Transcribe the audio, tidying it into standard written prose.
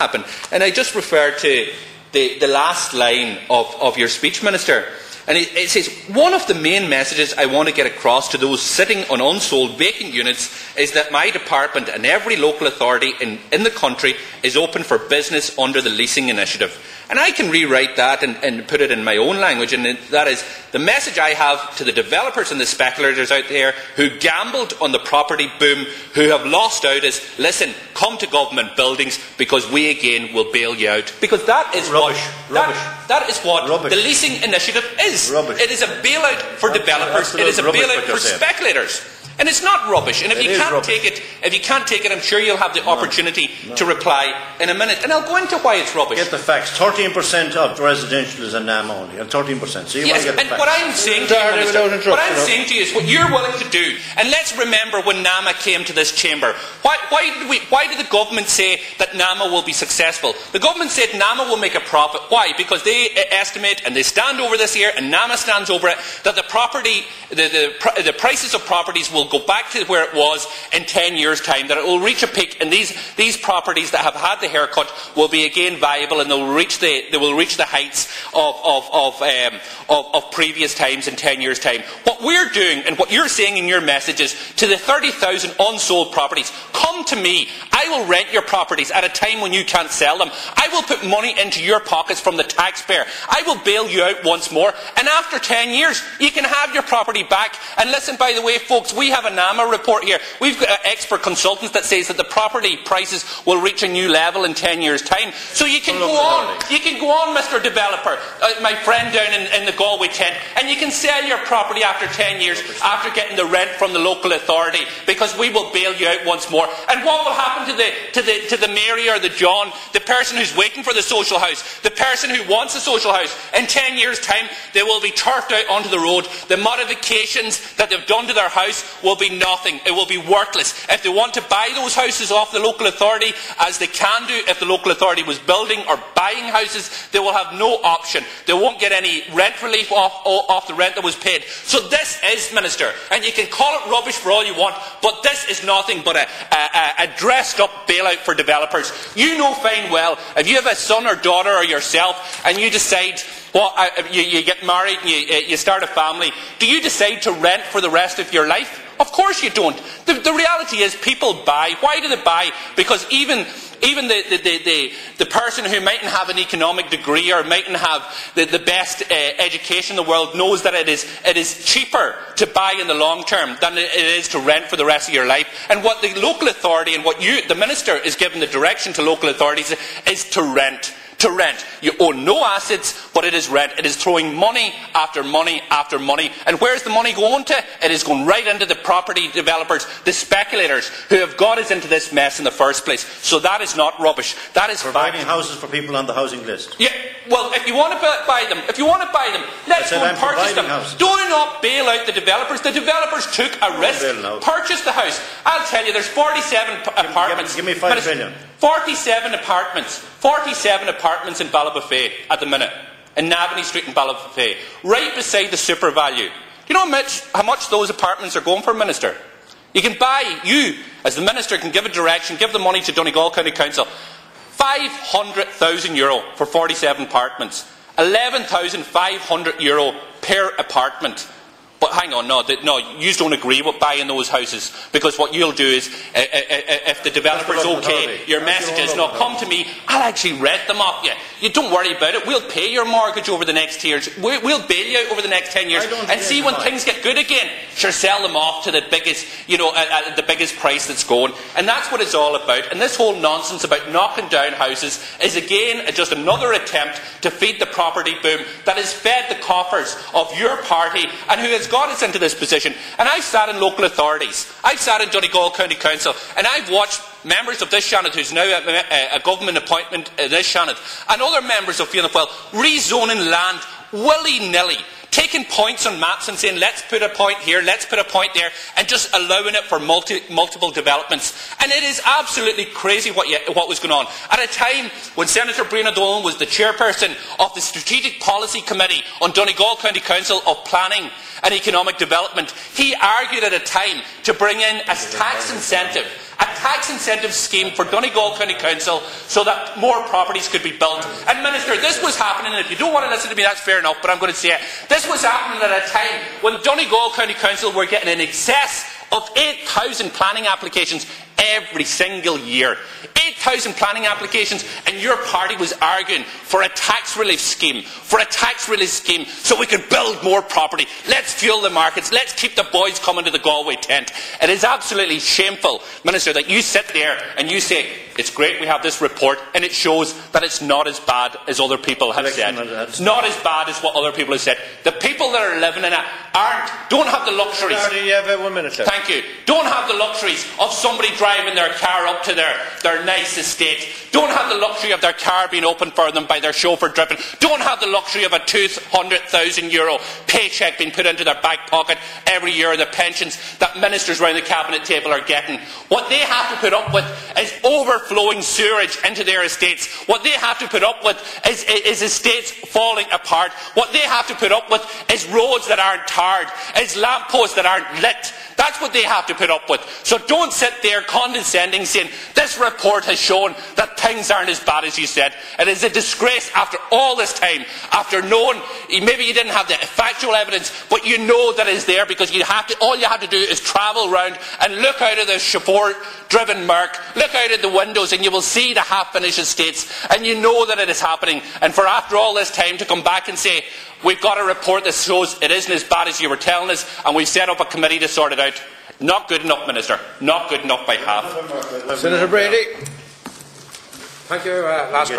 happen. And I just refer to the last line of your speech, Minister. And it says, one of the main messages I want to get across to those sitting on unsold vacant units is that my department and every local authority in the country is open for business under the leasing initiative. And I can rewrite that and put it in my own language, and that is, the message I have to the developers and the speculators out there who gambled on the property boom, who have lost out, is, listen, come to government buildings because we again will bail you out. Because that is that is what the leasing initiative is. It is a bailout for developers, it is a bailout for speculators. And it's not rubbish. And if you can't take it, I'm sure you'll have the opportunity to reply in a minute. And I'll go into why it's rubbish. Get the facts. 13% of residential is in NAMA only, and 13%. So you want to get the facts. What I'm saying to you, Minister, what I'm saying to you is what you're willing to do. And let's remember when NAMA came to this chamber. Why did the government say that NAMA will be successful? The government said NAMA will make a profit. Why? Because they estimate, and they stand over this year, and NAMA stands over it, that the prices of properties will go back to where it was in 10 years' time, that it will reach a peak, and these properties that have had the haircut will be again viable, and they will reach the heights of previous times in 10 years' time. What we're doing, and what you're saying in your message, is to the 30,000 unsold properties, come to me. I will rent your properties at a time when you can't sell them. I will put money into your pockets from the taxpayer. I will bail you out once more, and after 10 years you can have your property back. And listen, by the way, folks, we have a NAMA report here. We've got expert consultants that says that the property prices will reach a new level in 10 years' time. So you can go on. You can go on, Mr. Developer, my friend down in the Galway tent, and you can sell your property after 10 years, after getting the rent from the local authority, because we will bail you out once more. And what will happen to the Mary or the John, the person who's waiting for the social house, the person who wants a social house? In 10 years' time, they will be turfed out onto the road. The modifications that they've done to their house will be nothing. It will be worthless. If they want to buy those houses off the local authority, as they can do if the local authority was building or buying houses, they will have no option. They won't get any rent relief off the rent that was paid. So this is, Minister, and you can call it rubbish for all you want, but this is nothing but a dressed up bailout for developers. You know fine well, if you have a son or daughter or yourself and you decide, you get married and you start a family, do you decide to rent for the rest of your life? Of course you don't. The reality is people buy. Why do they buy? Because even the person who mightn't have an economic degree or mightn't have the best education in the world knows that it is cheaper to buy in the long term than it is to rent for the rest of your life. And what the local authority and what the Minister is giving the direction to local authorities is to rent. To rent. You own no assets, but it is rent. It is throwing money after money after money. And where's the money going to? It is going right into the property developers, the speculators, who have got us into this mess in the first place. So that is not rubbish. That is providing houses for people on the housing list. Yeah. Well, if you want to buy them, let's go and purchase them. Do not bail out the developers. The developers took a risk. Purchase the house. I'll tell you, there's 47 apartments. Give me 5 billion. 47 apartments in Ballybofey at the minute, in Navanny Street in Ballybofey, right beside the super value. Do you know how much those apartments are going for, Minister? You can buy, you as the Minister can give a direction, give the money to Donegal County Council, €500,000 for 47 apartments, €11,500 per apartment. But hang on, no, you don't agree with buying those houses, because what you'll do is, if the developer's okay, your message is, no, come to me, I'll actually rent them off you. You don't worry about it, we'll pay your mortgage over the next years, we'll bail you out over the next 10 years, and see when things get good again, sure, sell them off to the biggest, at the biggest price that's going. And that's what it's all about. And this whole nonsense about knocking down houses is again just another attempt to feed the property boom that has fed the coffers of your party and who has got us into this position. And I've sat in local authorities, I've sat in Donegal County Council, and I've watched members of this Shannon, who's now a government appointment, this Shannon, and other members of Fianna Fáil rezoning land willy-nilly, taking points on maps and saying, let's put a point here, let's put a point there, and just allowing it for multiple developments. And it is absolutely crazy what was going on. At a time when Senator Brianna Dolan was the chairperson of the Strategic Policy Committee on Donegal County Council of Planning and Economic Development, he argued at a time to bring in a tax incentive a tax incentive scheme for Donegal County Council so that more properties could be built. And Minister, this was happening, and if you don't want to listen to me, that's fair enough, but I'm going to say it. This was happening at a time when Donegal County Council were getting in excess of 8,000 planning applications every single year. 8,000 planning applications, and your party was arguing for a tax relief scheme, so we could build more property. Let's fuel the markets. Let's keep the boys coming to the Galway tent. It is absolutely shameful, Minister, that you sit there and you say, it's great we have this report, and it shows that it's not as bad as other people have said. It's not as bad as what other people have said. The people that are living in it don't have the luxuries. You have 1 minute left. Thank you. Don't have the luxuries of somebody driving their car up to their nice estate. Don't have the luxury of their car being opened for them by their chauffeur driven. Don't have the luxury of a €200,000 paycheck being put into their back pocket every year, the pensions that ministers around the cabinet table are getting. What they have to put up with is overflowing sewerage into their estates. What they have to put up with is estates falling apart. What they have to put up with is roads that aren't tarred, is lampposts that aren't lit. That's what they have to put up with. So don't sit there condescending saying this report has shown that things aren't as bad as you said. It is a disgrace after all this time, after knowing maybe you didn't have the factual evidence, but you know that it is there because all you have to do is travel round and look out of the chauffeur-driven Merc, look out of the windows and you will see the half-finished estates and you know that it is happening. And for after all this time to come back and say we've got a report that shows it isn't as bad as you were telling us and we've set up a committee to sort it out. Not good enough, Minister. Not good enough by half. Senator Brady. Thank you, Last